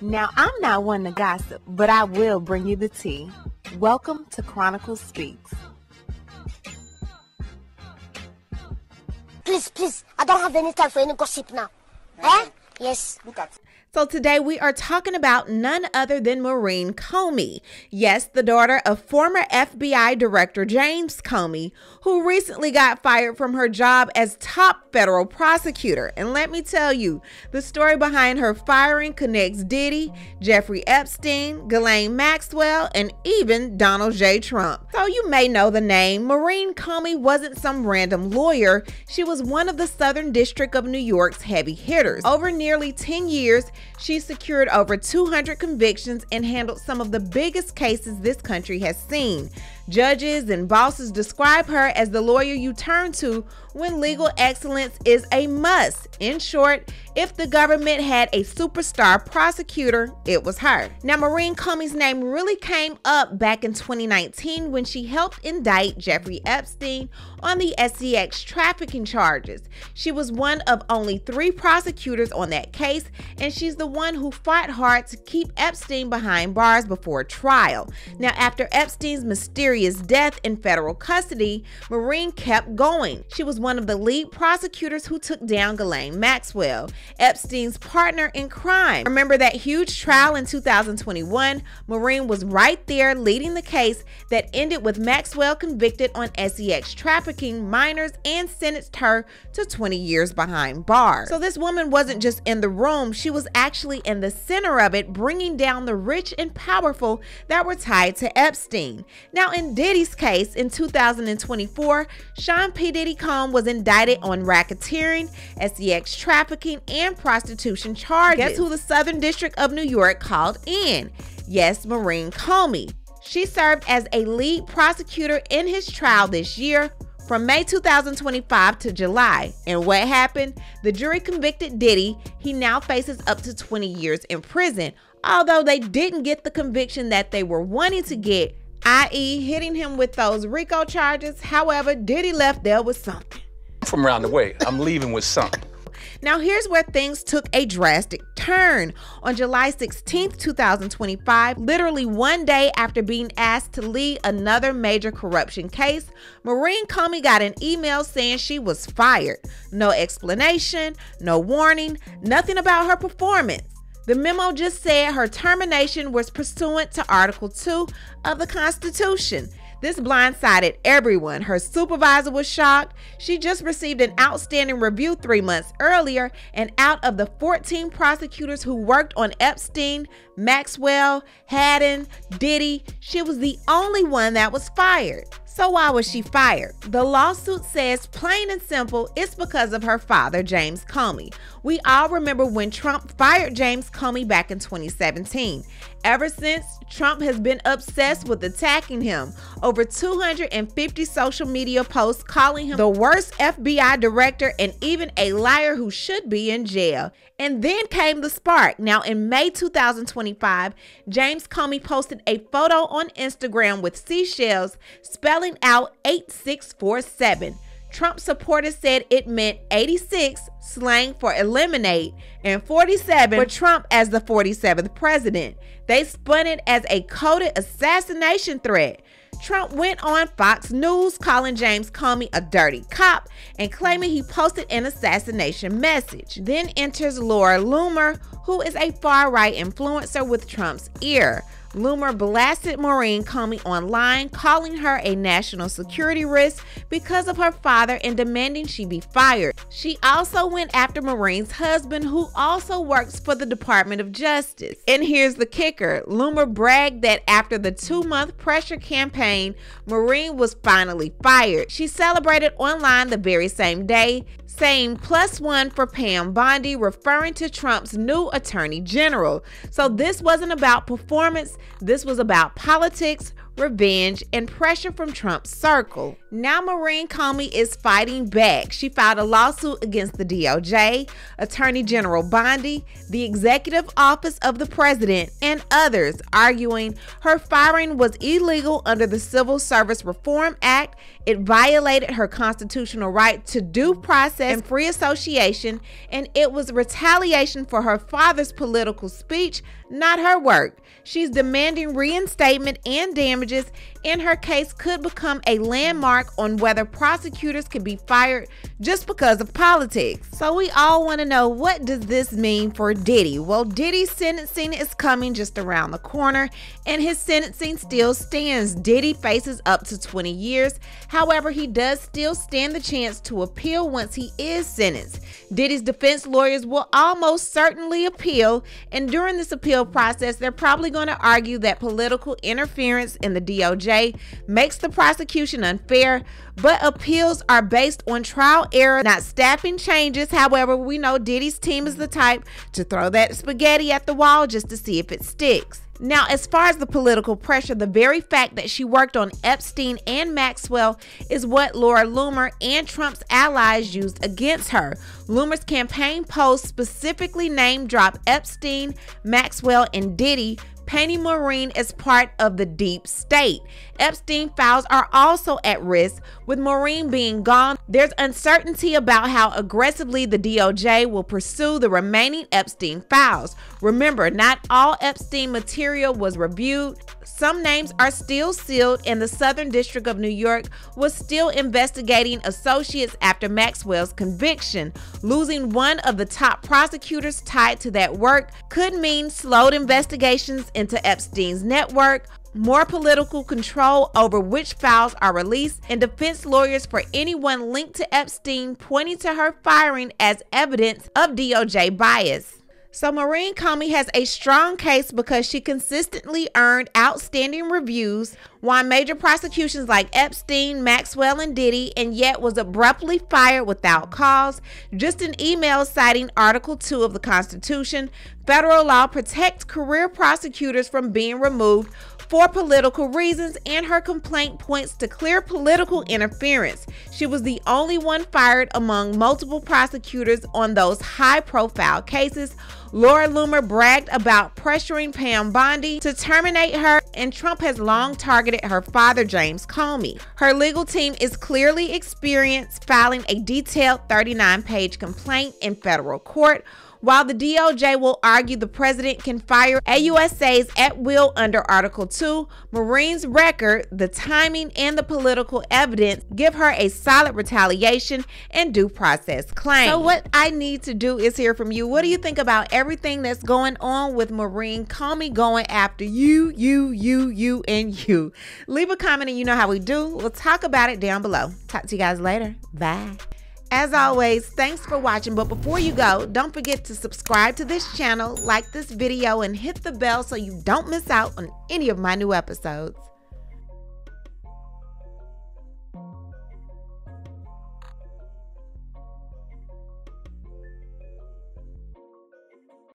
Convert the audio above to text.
Now, I'm not one to gossip, but I will bring you the tea. Welcome to Chronicles Speaks. Please, I don't have any time for any gossip now. Eh? Yes. Look at. So today we are talking about none other than Maureen Comey. Yes, the daughter of former FBI Director James Comey, who recently got fired from her job as top federal prosecutor. And let me tell you, the story behind her firing connects Diddy, Jeffrey Epstein, Ghislaine Maxwell, and even Donald J. Trump. So you may know the name. Maureen Comey wasn't some random lawyer. She was one of the Southern District of New York's heavy hitters. Over nearly 10 years, she secured over 200 convictions and handled some of the biggest cases this country has seen. Judges and bosses describe her as the lawyer you turn to when legal excellence is a must. In short, if the government had a superstar prosecutor, it was her. Now, Maureen Comey's name really came up back in 2019 when she helped indict Jeffrey Epstein on the SEX trafficking charges. She was one of only 3 prosecutors on that case, and she's the one who fought hard to keep Epstein behind bars before trial. Now, after Epstein's mysterious death in federal custody, Maureen kept going. She was one of the lead prosecutors who took down Ghislaine Maxwell, Epstein's partner in crime. Remember that huge trial in 2021? Maureen was right there leading the case that ended with Maxwell convicted on SEX trafficking minors and sentenced her to 20 years behind bars. So this woman wasn't just in the room, she was actually in the center of it, bringing down the rich and powerful that were tied to Epstein. Now, in Diddy's case in 2024, Sean P. Diddy Combs was indicted on racketeering, SEX trafficking, and prostitution charges. Guess who the Southern District of New York called in? Yes, Maureen Comey. She served as a lead prosecutor in his trial this year from May 2025 to July. And what happened? The jury convicted Diddy. He now faces up to 20 years in prison, although they didn't get the conviction that they were wanting to get, i.e. hitting him with those RICO charges. However, Diddy left there with something. From around the way, I'm leaving with something. Now here's where things took a drastic turn. On July 16th, 2025, literally one day after being asked to lead another major corruption case, Maureen Comey got an email saying she was fired. No explanation, no warning, nothing about her performance. The memo just said her termination was pursuant to Article 2 of the Constitution. This blindsided everyone. Her supervisor was shocked. She just received an outstanding review 3 months earlier, and out of the 14 prosecutors who worked on Epstein, Maxwell, Haddon, Diddy, she was the only one that was fired. So why was she fired? The lawsuit says, plain and simple, it's because of her father, James Comey. We all remember when Trump fired James Comey back in 2017. Ever since, Trump has been obsessed with attacking him. Over 250 social media posts calling him the worst FBI director and even a liar who should be in jail. And then came the spark. Now, in May 2025, James Comey posted a photo on Instagram with seashells spelling out 8647. Trump supporters said it meant 86, slang for eliminate, and 47 for Trump as the 47th president. They spun it as a coded assassination threat. Trump went on Fox News calling James Comey a dirty cop and claiming he posted an assassination message. Then enters Laura Loomer, who is a far-right influencer with Trump's ear. Loomer blasted Maureen Comey online, calling her a national security risk because of her father and demanding she be fired. She also went after Maureen's husband, who also works for the Department of Justice. And here's the kicker. Loomer bragged that after the 2-month pressure campaign, Maureen was finally fired. She celebrated online the very same day, saying +1 for Pam Bondi, referring to Trump's new attorney general. So this wasn't about performance. This was about politics, revenge, and pressure from Trump's circle. Now Maureen Comey is fighting back. She filed a lawsuit against the DOJ, Attorney General Bondi, the Executive Office of the President, and others, arguing her firing was illegal under the Civil Service Reform Act. It violated her constitutional right to due process and free association, and it was retaliation for her father's political speech, not her work. She's demanding reinstatement and damages, and her case could become a landmark on whether prosecutors can be fired just because of politics. So we all want to know, what does this mean for Diddy? Well, Diddy's sentencing is coming just around the corner, and his sentencing still stands. Diddy faces up to 20 years. However, he does still stand the chance to appeal once he is sentenced. Diddy's defense lawyers will almost certainly appeal, and during this appeal process, they're probably going to argue that political interference in the DOJ makes the prosecution unfair, but appeals are based on trial error, not staffing changes. However, we know Diddy's team is the type to throw that spaghetti at the wall just to see if it sticks. Now, as far as the political pressure, the very fact that she worked on Epstein and Maxwell is what Laura Loomer and Trump's allies used against her. Loomer's campaign post specifically name-dropped Epstein, Maxwell, and Diddy, painting Maureen as part of the deep state. Epstein files are also at risk. With Maureen being gone, there's uncertainty about how aggressively the DOJ will pursue the remaining Epstein files. Remember, not all Epstein material was reviewed. Some names are still sealed, and the Southern District of New York was still investigating associates after Maxwell's conviction. Losing one of the top prosecutors tied to that work could mean slowed investigations into Epstein's network, more political control over which files are released, and defense lawyers for anyone linked to Epstein pointing to her firing as evidence of DOJ bias. So Maureen Comey has a strong case because she consistently earned outstanding reviews, won major prosecutions like Epstein, Maxwell, and Diddy, and yet was abruptly fired without cause. Just an email citing Article 2 of the Constitution. Federal law protects career prosecutors from being removed for political reasons, and her complaint points to clear political interference. She was the only one fired among multiple prosecutors on those high-profile cases. Laura Loomer bragged about pressuring Pam Bondi to terminate her, and Trump has long targeted her father, James Comey. Her legal team is clearly experienced, filing a detailed 39-page complaint in federal court. While the DOJ will argue the president can fire AUSAs at will under Article 2, Maureen's record, the timing, and the political evidence give her a solid retaliation and due process claim. So what I need to do is hear from you. What do you think about everything that's going on with Maureen Comey going after you, and you? Leave a comment and you know how we do. We'll talk about it down below. Talk to you guys later. Bye. As always, thanks for watching, but before you go, don't forget to subscribe to this channel, like this video, and hit the bell so you don't miss out on any of my new episodes.